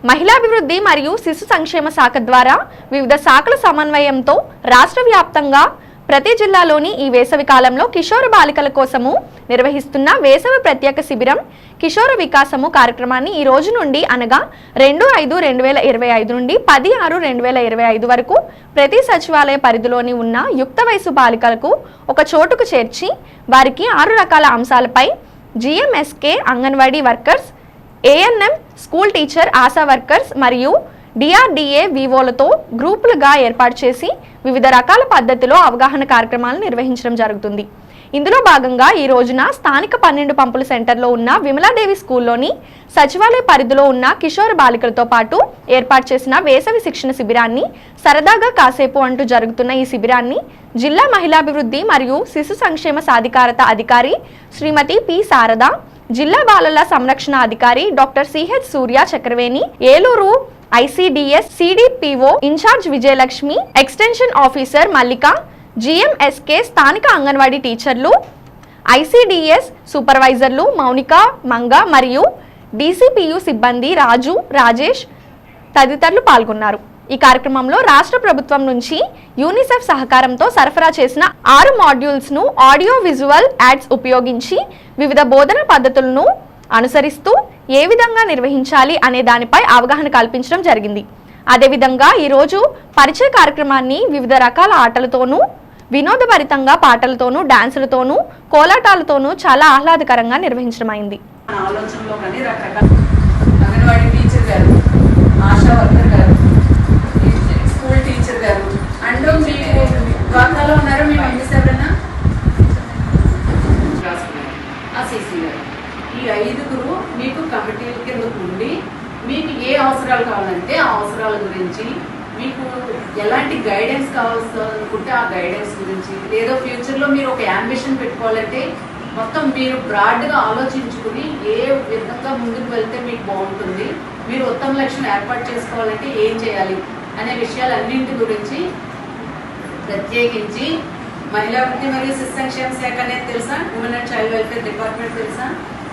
మహిళాభివృద్ధి మరియు శిశు సంక్షేమ శాఖ ద్వారా వివిధ శాఖల సమన్వయంతో రాష్ట్ర వ్యాప్తంగా ప్రతి జిల్లాలోని ఈ వేసవి కాలంలో కిషోర బాలికల కోసము నిర్వహిస్తున్న వేసవి ప్రత్యేక శిబిరం కిషోర వికాసము కార్యక్రమాన్ని ఈ రోజు నుండి అనగా 2/5/2025 నుండి 10/6/2025 వరకు ప్రతి సచివాలయ పరిధిలోని ఉన్న యుక్త వయసు బాలికలకు ఒక చోటుకు చేర్చి వారికి 6 రకాల అంశాలపై GMSK anganwadi workers, ANM school teacher ASHA workers మరియు డిఆర్డిఏ వివోలతో గ్రూపులుగా ఏర్పాటు చేసి వివిధ రకాల పద్ధతిలో అవగాహన కార్యక్రమాలను నిర్వహించడం జరుగుతుంది. ఇందులో భాగంగా ఈ రోజున స్థానిక 12 పంపుల సెంటర్లో ఉన్న విమలాదేవి స్కూల్లోని సచివాలయ పరిధిలో ఉన్న కిషోర బాలికలతో పాటు ఏర్పాటు చేసిన వేసవి శిక్షణ శిబిరాన్ని సరదాగా కాసేపు అంటూ జరుగుతున్న ఈ శిబిరాన్ని జిల్లా మహిళాభివృద్ధి మరియు శిశు సంక్షేమ సాధికారత అధికారి శ్రీమతి పి శారద, జిల్లా బాలల సంరక్షణ అధికారి doctor CH Surya Chakraveni, Eluru ICDS CDPO in-charge Vijayalakshmi, extension officer Mallika, GMSK స్థానిక అంగన్వాడీ టీచర్లు, ఐసిడిఎస్ సూపర్వైజర్లు మౌనిక, మంగ మరియు డిసిపియు సిబ్బంది రాజు, రాజేష్ తదితరులు పాల్గొన్నారు. ఈ కార్యక్రమంలో రాష్ట్ర ప్రభుత్వం నుంచి యూనిసెఫ్ సహకారంతో సరఫరా చేసిన 6 మాడ్యూల్స్ ను ఆడియో విజువల్ యాడ్స్ ఉపయోగించి వివిధ బోధనా పద్ధతులను అనుసరిస్తూ ఏ విధంగా నిర్వహించాలి అనే దానిపై అవగాహన కల్పించడం జరిగింది. అదేవిధంగా ఈరోజు పరిచయ కార్యక్రమాన్ని వివిధ రకాల ఆటలతోనూ, వినోదభరితంగా పాటలతోనూ, డాన్సులతోనూ, కోలాటాలతోనూ చాలా ఆహ్లాదకరంగా నిర్వహించడం అయింది. ఈ 5గురు మీకు కమిటీల కింద ఉండి మీకు ఏ అవసరాలు కావాలంటే ఆ అవసరాల గురించి, మీకు ఎలాంటి గైడెన్స్ కావాలనుకుంటే ఆ గైడెన్స్ గురించి, లేదా ఫ్యూచర్లో మీరు ఒక యాంబిషన్ పెట్టుకోవాలంటే మొత్తం మీరు బ్రాడ్గా ఆలోచించుకుని ఏ విధంగా ముందుకు వెళ్తే మీకు బాగుంటుంది, మీరు ఉత్తమ లక్ష్యం ఏర్పాటు చేసుకోవాలంటే ఏం చేయాలి అనే విషయాలన్నింటి గురించి ప్రత్యేకించి మహిళాభివృద్ధి మరియు శిశు సంక్షేమ శాఖ అనేది తెలుసా, women and child welfare department తెలుసా,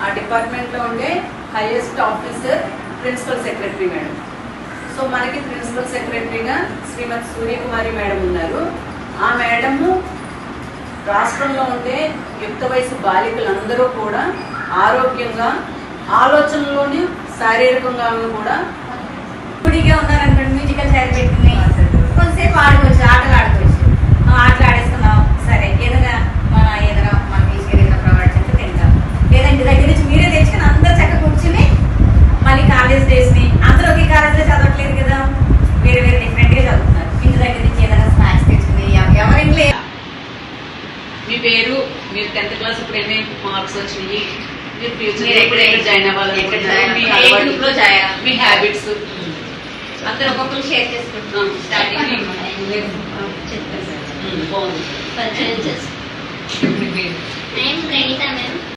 ఆ డిపార్ట్మెంట్లో ఉండే highest officer principal secretary madam. So మనకి ప్రిన్సిపల్ సెక్రటరీగా శ్రీమతి సూర్యకుమారి మేడం ఉన్నారు. ఆ మేడము రాష్ట్రంలో ఉండే యుక్త వయసు బాలికలందరూ కూడా ఆరోగ్యంగా, ఆలోచనలోని శారీరకంగా కూడా గుడిగా ఉన్నారనుకోండి, మ్యూజికల్ చైర్ పెట్టుకుని కొంతసేపు ఆడుకోవచ్చు, ఆటలు ఆడుకోవచ్చు, ఆటలు ఆడేసుకుందాం. సరే, ఏదైనా మన తీసుకెళ్ళిన ప్రొవైడ్ చేస్తే తింటాం, లేదా ఇంటి దగ్గర నుంచి మీరే తెచ్చుకుని అందరూ చక్కగా కూర్చుని మళ్ళీ కాలేజ్ డేస్ని అందరూ ఒకే కాలేజ్లో చదవట్లేదు కదా, వేరే వేరే డిఫరెంట్గా చదువుతున్నారు. ఇంటి దగ్గర నుంచి ఏదైనా స్నాక్స్ తెచ్చుకుని ఎవరింట్లో మీ పేరు, మీరు 10th క్లాస్ ఇప్పుడు ఎన్ని మార్క్స్ వచ్చినాయి, మీరు ఫ్యూచర్ ఎప్పుడు జాయిన్ అవ్వాలి, మీ హ్యాబిట్స్ అందరూ ఒక్కొక్కరు షేర్ చేసుకుంటున్నాం. స్టార్టింగ్ బాగుంది. I am Pranita ma'am.